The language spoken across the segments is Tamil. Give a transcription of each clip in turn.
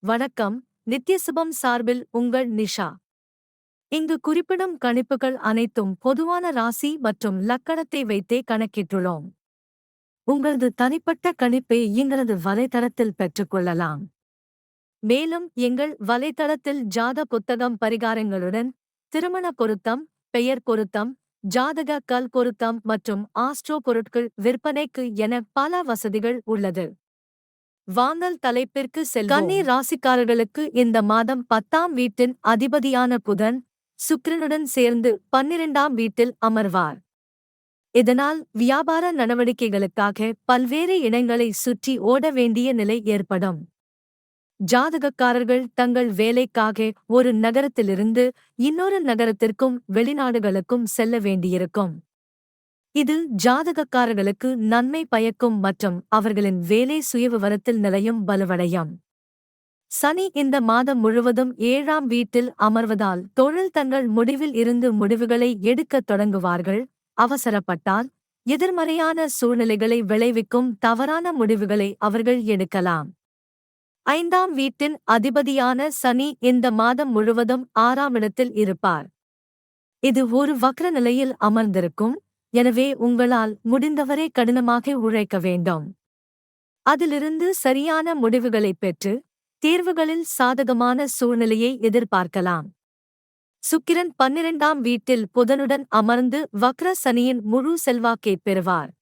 வணக்கம். நித்யசுபம் சார்பில் உங்கள் நிஷா. இங்கு குறிப்பிடும் கணிப்புகள் அனைத்தும் பொதுவான ராசி மற்றும் லக்கணத்தை வைத்தே கணக்கிட்டுள்ளோம். உங்களது தனிப்பட்ட கணிப்பை எங்களது வலைத்தளத்தில் பெற்றுக்கொள்ளலாம். மேலும் எங்கள் வலைத்தளத்தில் ஜாத புத்தகம் பரிகாரங்களுடன் திருமண பொருத்தம், பெயர் பொருத்தம், ஜாதக கல் பொருத்தம் மற்றும் ஆஸ்ட்ரோ பொருட்கள் விற்பனைக்கு என பல வசதிகள் உள்ளது. வாங்கல் தலைப்பிற்கு செல்வோம். கன்னி ராசிக்காரர்களுக்கு இந்த மாதம் 10ஆம் வீட்டின் அதிபதியான புதன் சுக்கிரனுடன் சேர்ந்து 12ஆம் வீட்டில் அமர்வார். இதனால் வியாபார நடவடிக்கைகளுக்காக பல்வேறு இடங்களை சுற்றி ஓட வேண்டிய நிலை ஏற்படும். ஜாதகக்காரர்கள் தங்கள் வேலைக்காக ஒரு நகரத்திலிருந்து இன்னொரு நகரத்திற்கும் வெளிநாடுகளுக்கும் செல்ல வேண்டியிருக்கும். இது ஜாதகக்காரர்களுக்கு நன்மை பயக்கும் மற்றும் அவர்களின் வேலை சுயவிவரத்தில் நிலையும் வலுவடையும். சனி இந்த மாதம் முழுவதும் 7ஆம் வீட்டில் அமர்வதால் தொழில் தங்கள் முடிவில் இருந்து முடிவுகளை எடுக்கத் தொடங்குவார்கள். அவசரப்பட்டால் எதிர்மறையான சூழ்நிலைகளை விளைவிக்கும் தவறான முடிவுகளை அவர்கள் எடுக்கலாம். 5ஆம் வீட்டின் அதிபதியான சனி இந்த மாதம் முழுவதும் 6ஆம் இடத்தில் இருப்பார். இது ஒரு வக்ர நிலையில் அமர்ந்திருக்கும். எனவே உங்களால் முடிந்தவரை கடினமாக உழைக்க வேண்டும். அதிலிருந்து சரியான முடிவுகளைப் பெற்று தேர்வுகளில் சாதகமான சூழ்நிலையை எதிர்பார்க்கலாம். சுக்கிரன் 12ஆம் வீட்டில் புதனுடன் அமர்ந்து வக்ர சனியின் முழு செல்வாக்கைப் பெறுவார்.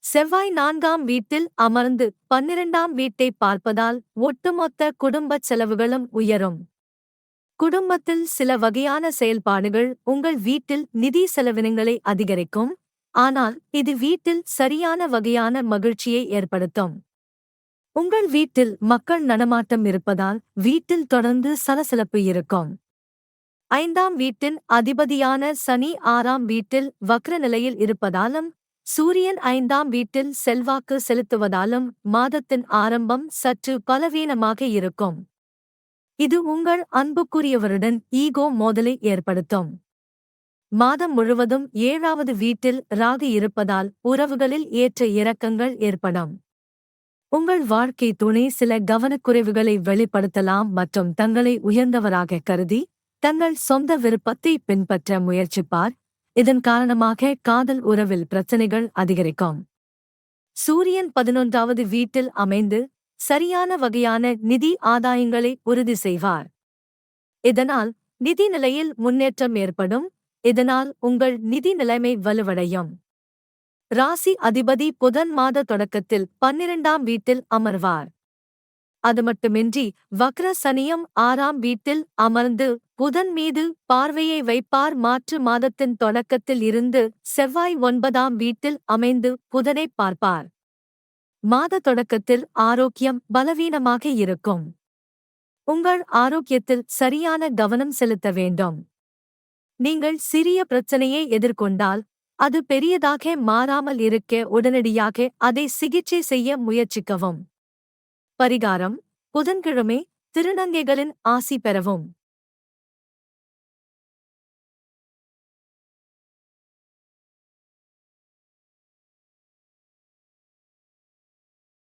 செவ்வாய் 4ஆம் வீட்டில் அமர்ந்து 12ஆம் வீட்டைப் பார்ப்பதால் ஒட்டுமொத்த குடும்பச் செலவுகளும் உயரும். குடும்பத்தில் சில வகையான செயல்பாடுகள் உங்கள் வீட்டில் நிதி செலவினங்களை அதிகரிக்கும். ஆனால் இது வீட்டில் சரியான வகையான மகிழ்ச்சியை ஏற்படுத்தும். உங்கள் வீட்டில் மக்கள் நடமாட்டம் இருப்பதால் வீட்டில் தொடர்ந்து சலசலப்பு இருக்கும். 5ஆம் வீட்டின் அதிபதியான சனி 6ஆம் வீட்டில் வக்ர நிலையில் இருப்பதாலும் சூரியன் 5ஆம் வீட்டில் செல்வாக்கு செலுத்துவதாலும் மாதத்தின் ஆரம்பம் சற்று பலவீனமாக இருக்கும். இது உங்கள் அன்புக்குரியவருடன் ஈகோ மோதலை ஏற்படுத்தும். மாதம் முழுவதும் 7ஆவது வீட்டில் ராகு இருப்பதால் உறவுகளில் ஏற்ற இறக்கங்கள் ஏற்படும். உங்கள் வாழ்க்கை துணை சில கவனக்குறைவுகளை வெளிப்படுத்தலாம் மற்றும் தங்களை உயர்ந்தவராக கருதி தங்கள் சொந்த விருப்பத்தை பின்பற்ற முயற்சிப்பார். இதன் காரணமாக காதல் உறவில் பிரச்சனைகள் அதிகரிக்கும். சூரியன் 11ஆவது வீட்டில் அமைந்து சரியான வகையான நிதி ஆதாயங்களை உறுதி செய்வார். இதனால் நிதி நிலையில் முன்னேற்றம் ஏற்படும். இதனால் உங்கள் நிதி நிலைமை வலுவடையும். ராசி அதிபதி புதன் மாத தொடக்கத்தில் 12ஆம் வீட்டில் அமர்வார். அது மட்டுமின்றி வக்ர சனியும் 6ஆம் வீட்டில் அமர்ந்து புதன் மீது பார்வையை வைப்பார். மாற்று மாதத்தின் தொடக்கத்தில் இருந்து செவ்வாய் 9ஆம் வீட்டில் அமைந்து புதனைப் பார்ப்பார். மாத தொடக்கத்தில் ஆரோக்கியம் பலவீனமாக இருக்கும். உங்கள் ஆரோக்கியத்தில் சரியான கவனம் செலுத்த வேண்டும். நீங்கள் சிறிய பிரச்சனையை எதிர்கொண்டால் அது பெரியதாக மாறாமல் இருக்க உடனடியாக அதை சிகிச்சை செய்ய முயற்சிக்கவும். பரிகாரம்: புதன்கிழமை திருநங்கைகளின் ஆசி பெறவும்.